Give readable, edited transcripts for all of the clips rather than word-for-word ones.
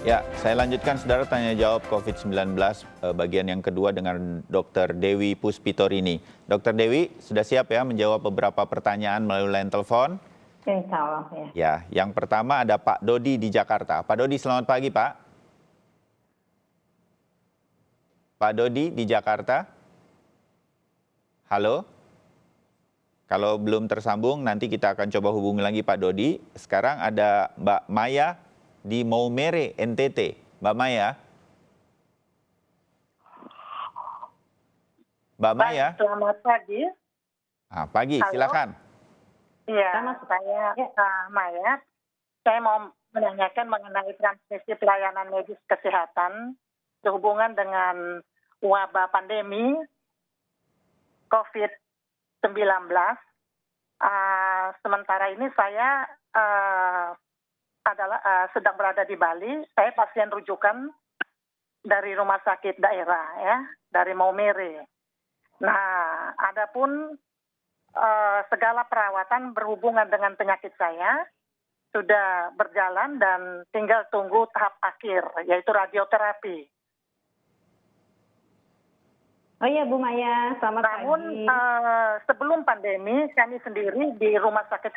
Ya, saya lanjutkan saudara tanya jawab COVID-19 bagian yang kedua dengan Dr. Dewi Puspitorini. Dr. Dewi, sudah siap ya menjawab beberapa pertanyaan melalui line telepon? Insya Allah ya. Ya, yang pertama ada Pak Dodi di Jakarta. Pak Dodi, selamat pagi Pak. Pak Dodi di Jakarta. Halo? Kalau belum tersambung, nanti kita akan coba hubungi lagi Pak Dodi. Sekarang ada Mbak Maya di Maumere, NTT. Mbak Maya. Mbak Maya. Baik, selamat pagi. Pagi, Halo. silakan. Iya, saya Maya. Saya mau menanyakan mengenai transmisi pelayanan medis kesehatan sehubungan dengan wabah pandemi COVID-19. Sementara ini saya sedang berada di Bali. Saya pasien rujukan dari rumah sakit daerah ya, dari Maumere. Nah, adapun segala perawatan berhubungan dengan penyakit saya sudah berjalan dan tinggal tunggu tahap akhir, yaitu radioterapi. Oh iya Bu Maya, selamat Namun pagi. sebelum pandemi kami sendiri di rumah sakit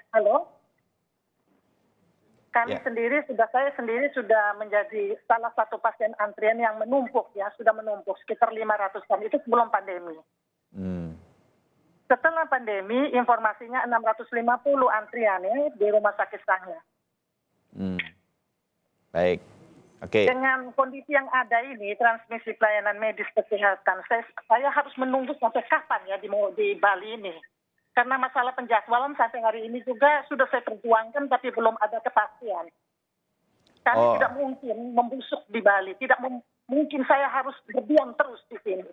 saya sendiri sudah menjadi salah satu pasien antrian yang menumpuk ya, sudah menumpuk sekitar 500-an itu sebelum pandemi. Setelah pandemi informasinya 650 antrian ya di rumah sakit saya. Baik. Oke. Dengan kondisi yang ada ini, transmisi pelayanan medis kesehatan, saya harus menunggu sampai kapan ya di Bali ini. Karena masalah penjadwalan sampai hari ini juga sudah saya perjuangkan, tapi belum ada kepastian. Kami tidak mungkin membusuk di Bali, tidak mungkin saya harus berdiam terus di sini.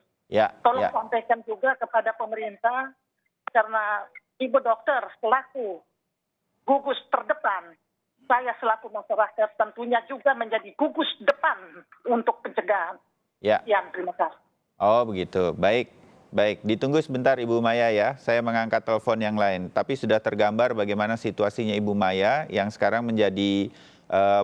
Tolong sampaikan juga kepada pemerintah, karena Ibu Dokter selaku gugus terdepan, saya selaku masyarakat tentunya juga menjadi gugus depan untuk pencegahan. Terima kasih. Oh begitu, baik. Baik, ditunggu sebentar Ibu Maya ya, saya mengangkat telepon yang lain. Tapi sudah tergambar bagaimana situasinya Ibu Maya yang sekarang menjadi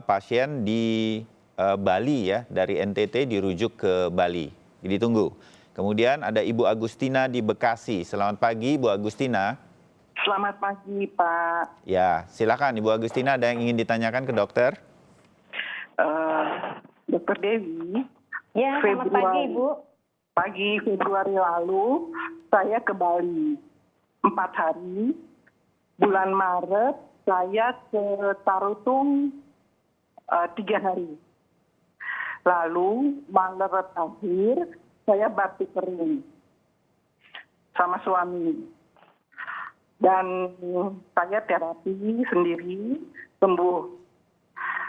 pasien di Bali ya, dari NTT dirujuk ke Bali. Ditunggu. Kemudian ada Ibu Agustina di Bekasi. Selamat pagi Ibu Agustina. Selamat pagi Pak. Ya, silakan Ibu Agustina, ada yang ingin ditanyakan ke dokter? Dokter Dewi. Ya, selamat pagi Ibu. Pagi Februari lalu saya ke Bali 4 hari. Bulan Maret saya ke Tarutung 3 hari. Lalu Maret akhir saya batuk kering sama suami. Dan saya terapi sendiri, sembuh.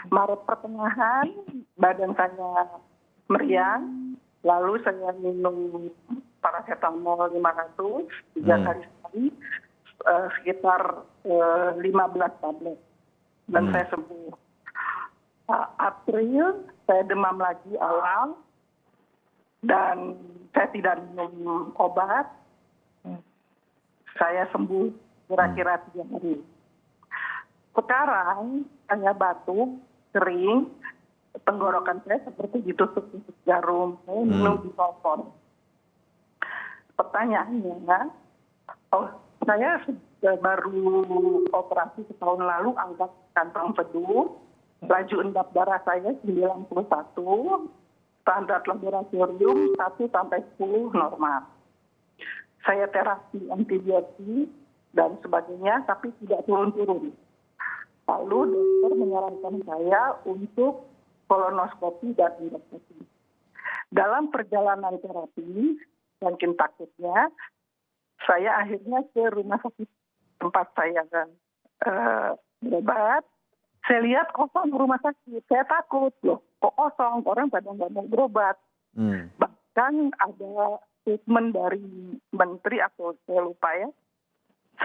Maret pertengahan badan saya meriang, lalu saya minum paracetamol 500 3 kali sehari, sekitar 15 tablet. Dan saya sembuh. April saya demam lagi awal, dan saya tidak minum obat. Saya sembuh kira-kira 3 hari. Sekarang saya batuk, kering, tenggorokan saya seperti ditusuk jarum, saya minum ibuprofen. Pertanyaannya, saya baru operasi setahun lalu, angkat kantong pedu, laju endap darah saya 91, standar laboratorium 1-10 normal. Saya terapi antibiotik dan sebagainya, tapi tidak turun-turun. Lalu dokter menyarankan saya untuk kolonoskopi dan endoskopi. Dalam perjalanan terapi, saking takutnya, saya akhirnya ke rumah sakit tempat saya berobat. Saya lihat kosong rumah sakit, saya takut loh, kok kosong, orang pada nggak mau berobat. Bahkan ada statement dari menteri atau saya lupa ya,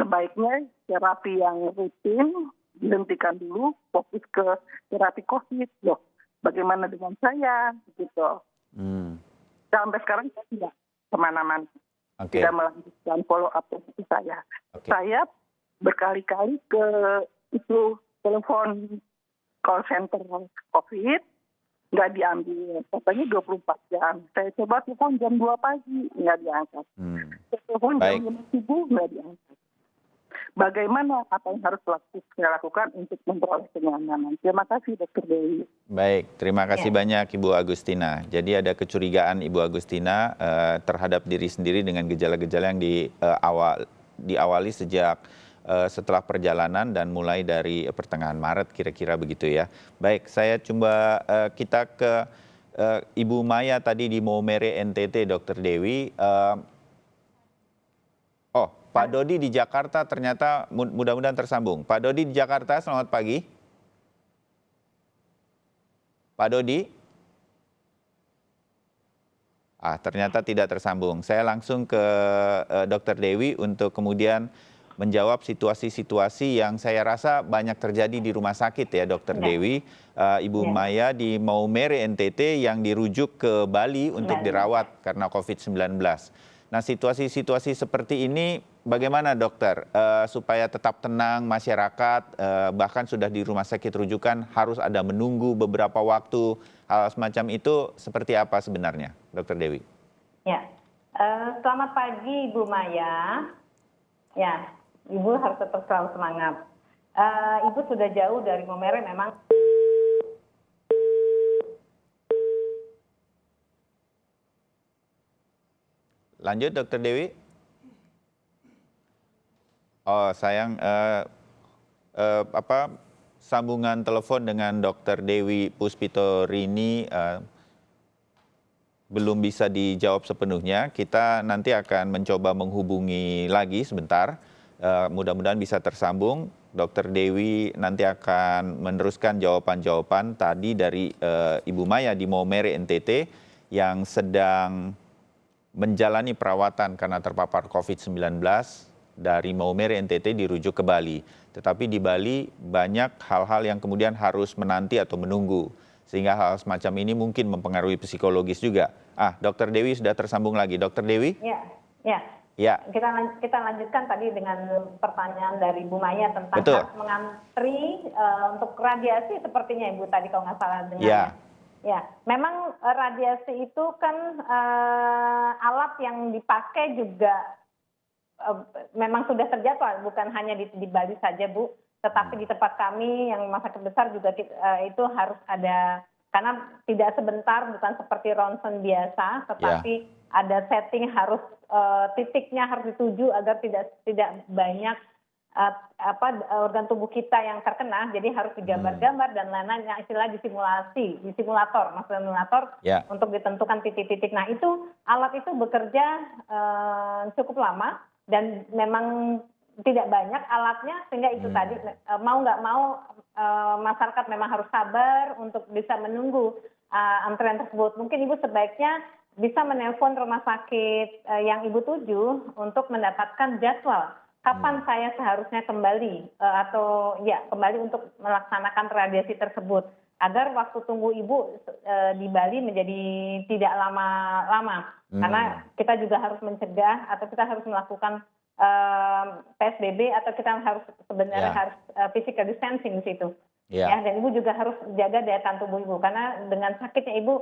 sebaiknya terapi yang rutin dihentikan dulu, fokus ke terapi COVID loh. Bagaimana dengan saya gitu. Sampai sekarang saya tidak kemana-mana, tidak melanjutkan follow up untuk saya. Saya berkali-kali ke itu telepon call center COVID, nggak diambil. Katanya 24 jam. Saya coba telepon jam 2 pagi, nggak diangkat. Saya telepon jam Baik. 5 subuh, nggak diangkat. Bagaimana apa yang harus saya lakukan untuk memperoleh kenyamanan? Terima kasih, Dr. Dewi. Baik, terima kasih Ya. banyak Ibu Agustina. Jadi ada kecurigaan Ibu Agustina terhadap diri sendiri dengan gejala-gejala yang diawali sejak setelah perjalanan dan mulai dari pertengahan Maret kira-kira begitu ya. Baik, saya coba kita ke Ibu Maya tadi di Maumere NTT, Dr. Dewi. Pak Dodi di Jakarta ternyata mudah-mudahan tersambung. Pak Dodi di Jakarta, selamat pagi. Pak Dodi? Ternyata tidak tersambung. Saya langsung ke Dr. Dewi untuk kemudian menjawab situasi-situasi yang saya rasa banyak terjadi di rumah sakit ya, Dr. Dewi. Ibu Maya di Maumere NTT yang dirujuk ke Bali untuk dirawat karena COVID-19. Nah, situasi-situasi seperti ini bagaimana dokter supaya tetap tenang masyarakat, bahkan sudah di rumah sakit rujukan harus ada menunggu beberapa waktu, hal semacam itu seperti apa sebenarnya, Dokter Dewi? Ya, selamat pagi Ibu Maya. Ya, Ibu harus tetap selalu semangat. Ibu sudah jauh dari Maumere memang. Lanjut, Dokter Dewi. Sayang, sambungan telepon dengan Dokter Dewi Puspitorini belum bisa dijawab sepenuhnya. Kita nanti akan mencoba menghubungi lagi sebentar. Mudah-mudahan bisa tersambung. Dokter Dewi nanti akan meneruskan jawaban-jawaban tadi dari Ibu Maya di Maumere NTT yang sedang menjalani perawatan karena terpapar COVID-19 dari Maumere NTT dirujuk ke Bali. Tetapi di Bali banyak hal-hal yang kemudian harus menanti atau menunggu. Sehingga hal semacam ini mungkin mempengaruhi psikologis juga. Dokter Dewi sudah tersambung lagi. Dokter Dewi? Ya. Kita lanjutkan tadi dengan pertanyaan dari Bu Maya tentang harus mengantri untuk radiasi sepertinya Ibu tadi kalau nggak salah dengar. Ya, memang radiasi itu kan alat yang dipakai juga memang sudah terjadwal, bukan hanya di Bali saja Bu, tetapi di tempat kami yang rumah sakit besar juga itu harus ada, karena tidak sebentar, bukan seperti ronsen biasa, tetapi ada setting harus titiknya harus dituju agar tidak banyak organ tubuh kita yang terkena, jadi harus digambar-gambar dan lain-lain yang istilah di simulator untuk ditentukan titik-titik. Nah itu alat itu bekerja cukup lama dan memang tidak banyak alatnya, sehingga itu tadi mau nggak mau masyarakat memang harus sabar untuk bisa menunggu antrean tersebut. Mungkin Ibu sebaiknya bisa menelpon rumah sakit yang Ibu tuju untuk mendapatkan jadwal. Kapan saya seharusnya kembali kembali untuk melaksanakan radiasi tersebut agar waktu tunggu Ibu di Bali menjadi tidak lama-lama, karena kita juga harus mencegah atau kita harus melakukan PSBB atau kita harus sebenarnya physical distancing di situ. Dan Ibu juga harus jaga daya tahan tubuh Ibu, karena dengan sakitnya Ibu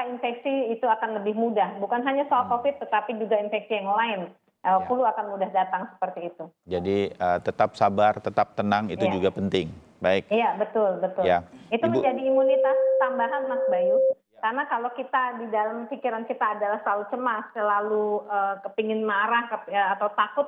infeksi itu akan lebih mudah, bukan hanya soal COVID tetapi juga infeksi yang lain. Flu akan mudah datang seperti itu. Jadi tetap sabar, tetap tenang itu juga penting. Baik. Iya, betul. Ya. Itu menjadi imunitas tambahan Mas Bayu. Karena kalau kita di dalam pikiran kita adalah selalu cemas, selalu kepingin marah atau takut,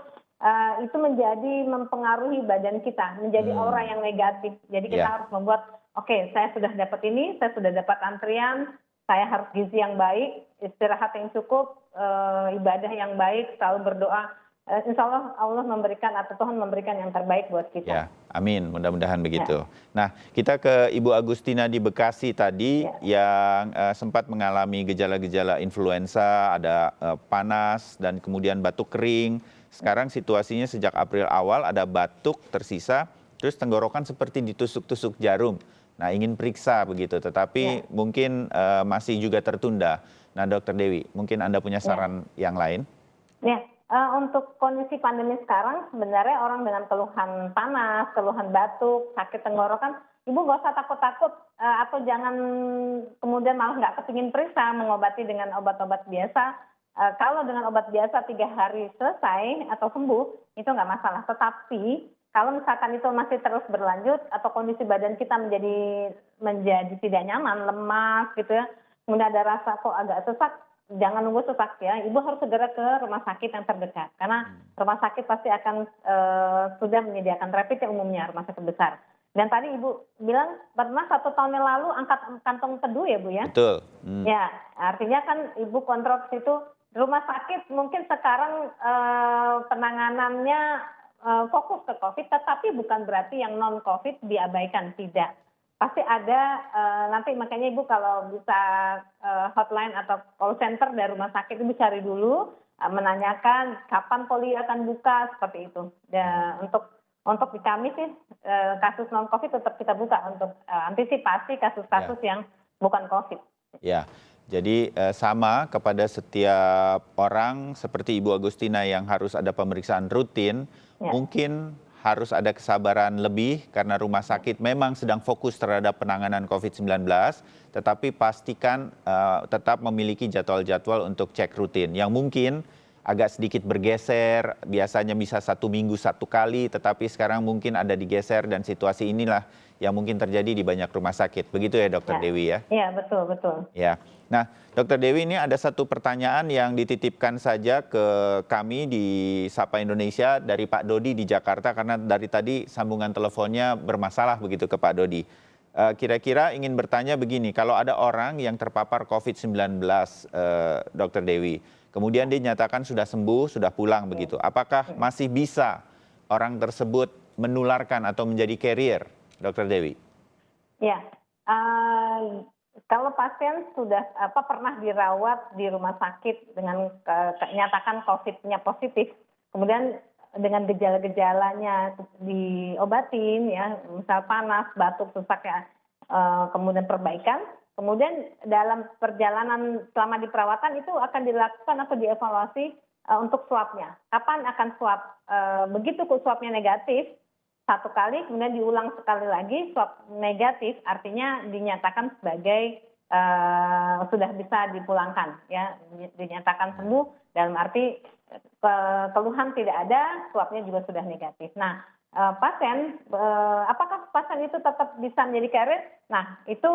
itu menjadi mempengaruhi badan kita, menjadi aura yang negatif. Jadi kita harus membuat, oke, saya sudah dapat ini, saya sudah dapat antrian, saya harus gizi yang baik, istirahat yang cukup, ibadah yang baik, selalu berdoa. Insya Allah memberikan atau Tuhan memberikan yang terbaik buat kita. Ya, amin. Mudah-mudahan begitu. Nah, kita ke Ibu Agustina di Bekasi tadi yang sempat mengalami gejala-gejala influenza, ada panas dan kemudian batuk kering. Sekarang situasinya sejak April awal ada batuk tersisa, terus tenggorokan seperti ditusuk-tusuk jarum. Nah, ingin periksa begitu, tetapi mungkin masih juga tertunda. Nah, Dokter Dewi, mungkin Anda punya saran yang lain? Untuk kondisi pandemi sekarang, sebenarnya orang dengan keluhan panas, keluhan batuk, sakit tenggorokan, Ibu nggak usah takut-takut atau jangan kemudian malah nggak kepingin periksa mengobati dengan obat-obat biasa. Kalau dengan obat biasa 3 hari selesai atau sembuh, itu nggak masalah. Tetapi kalau misalkan itu masih terus berlanjut atau kondisi badan kita menjadi tidak nyaman, lemas gitu ya, kemudian ada rasa kok agak sesak, jangan nunggu sesak ya. Ibu harus segera ke rumah sakit yang terdekat. Karena rumah sakit pasti akan sudah menyediakan rapid yang umumnya, rumah sakit besar. Dan tadi Ibu bilang pernah 1 tahun yang lalu angkat kantong teduh ya Bu ya? Betul. Ya, artinya kan Ibu kontrol ke situ. Rumah sakit mungkin sekarang penanganannya fokus ke COVID, tetapi bukan berarti yang non-COVID diabaikan, tidak. Pasti ada, nanti makanya Ibu kalau bisa hotline atau call center dari rumah sakit Ibu cari dulu, menanyakan kapan poli akan buka, seperti itu. Dan untuk di kami sih kasus non-COVID tetap kita buka untuk antisipasi kasus-kasus yang bukan COVID. Ya. Jadi sama kepada setiap orang seperti Ibu Agustina yang harus ada pemeriksaan rutin, mungkin harus ada kesabaran lebih karena rumah sakit memang sedang fokus terhadap penanganan COVID-19, tetapi pastikan tetap memiliki jadwal-jadwal untuk cek rutin yang mungkin agak sedikit bergeser, biasanya bisa 1 minggu 1 kali, tetapi sekarang mungkin ada digeser dan situasi inilah yang mungkin terjadi di banyak rumah sakit. Begitu ya Dokter Dewi ya? Iya, betul. Ya. Nah, Dokter Dewi, ini ada satu pertanyaan yang dititipkan saja ke kami di Sapa Indonesia dari Pak Dodi di Jakarta karena dari tadi sambungan teleponnya bermasalah begitu ke Pak Dodi. Kira-kira ingin bertanya begini, kalau ada orang yang terpapar COVID-19, Dokter Dewi, kemudian dinyatakan sudah sembuh, sudah pulang begitu, apakah masih bisa orang tersebut menularkan atau menjadi carrier, Dokter Dewi? Ya, kalau pasien sudah pernah dirawat di rumah sakit dengan nyatakan COVID-nya positif, kemudian dengan gejala-gejalanya diobatin ya, misal panas, batuk, sesak ya, kemudian perbaikan, kemudian dalam perjalanan selama di perawatan itu akan dilakukan atau dievaluasi untuk swabnya. Kapan akan swab? Begitu swabnya negatif 1 kali, kemudian diulang sekali lagi swab negatif, artinya dinyatakan sebagai sudah bisa dipulangkan, ya, dinyatakan sembuh dalam arti keluhan tidak ada, swabnya juga sudah negatif. Nah, pasien, apakah pasien itu tetap bisa menjadi carrier? Nah, itu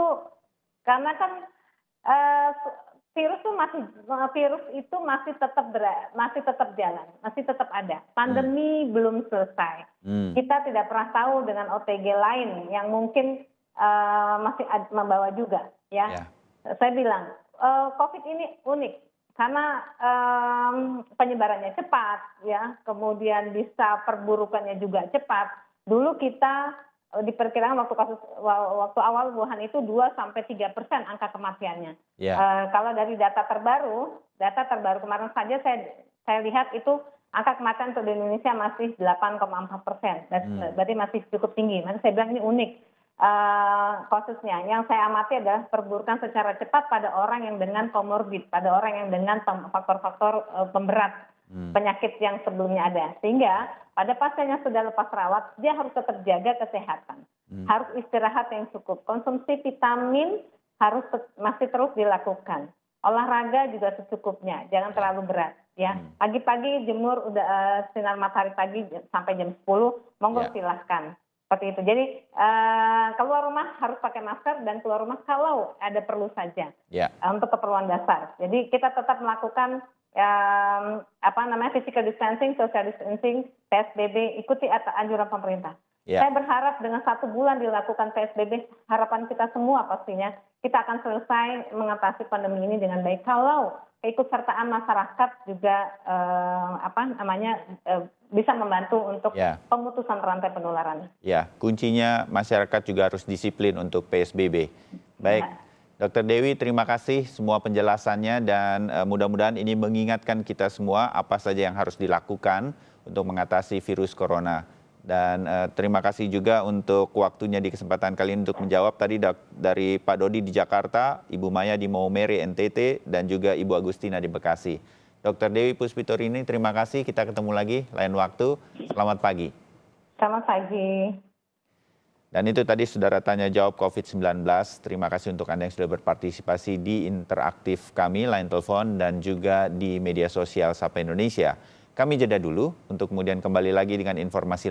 karena kan virus itu masih tetap jalan, masih tetap ada. Pandemi belum selesai. Kita tidak pernah tahu dengan OTG lain yang mungkin masih membawa juga, ya. Saya bilang COVID ini unik karena penyebarannya cepat, ya. Kemudian bisa perburukannya juga cepat. Dulu kita diperkirakan waktu awal Wuhan itu 2-3% angka kematiannya. Kalau dari data terbaru kemarin saja saya lihat itu angka kematian untuk di Indonesia masih 8,4%. Berarti masih cukup tinggi. Makanya saya bilang ini unik kasusnya. Yang saya amati adalah perburukan secara cepat pada orang yang dengan komorbid, pada orang yang dengan faktor-faktor pemberat penyakit yang sebelumnya ada. Sehingga pada pasien yang sudah lepas rawat, dia harus tetap jaga kesehatan. Harus istirahat yang cukup. Konsumsi vitamin harus masih terus dilakukan. Olahraga juga secukupnya, jangan terlalu berat. Ya, pagi-pagi jemur udah sinar matahari pagi sampai jam 10, monggo silahkan. Seperti itu. Jadi keluar rumah harus pakai masker dan keluar rumah kalau ada perlu saja untuk keperluan dasar. Jadi kita tetap melakukan physical distancing, social distancing, PSBB, ikuti anjuran pemerintah. Saya berharap dengan 1 bulan dilakukan PSBB, harapan kita semua pastinya kita akan selesai mengatasi pandemi ini dengan baik kalau keikutsertaan masyarakat juga bisa membantu untuk pemutusan rantai penularan. Ya, kuncinya masyarakat juga harus disiplin untuk PSBB. Baik. Dokter Dewi, terima kasih semua penjelasannya dan mudah-mudahan ini mengingatkan kita semua apa saja yang harus dilakukan untuk mengatasi virus corona. Dan terima kasih juga untuk waktunya di kesempatan kali ini untuk menjawab tadi dari Pak Dodi di Jakarta, Ibu Maya di Maumere NTT, dan juga Ibu Agustina di Bekasi. Dokter Dewi Puspitorini, terima kasih. Kita ketemu lagi lain waktu. Selamat pagi. Selamat pagi. Dan itu tadi saudara tanya jawab COVID-19. Terima kasih untuk Anda yang sudah berpartisipasi di interaktif kami, line telepon, dan juga di media sosial Sapa Indonesia. Kami jeda dulu untuk kemudian kembali lagi dengan informasi lain.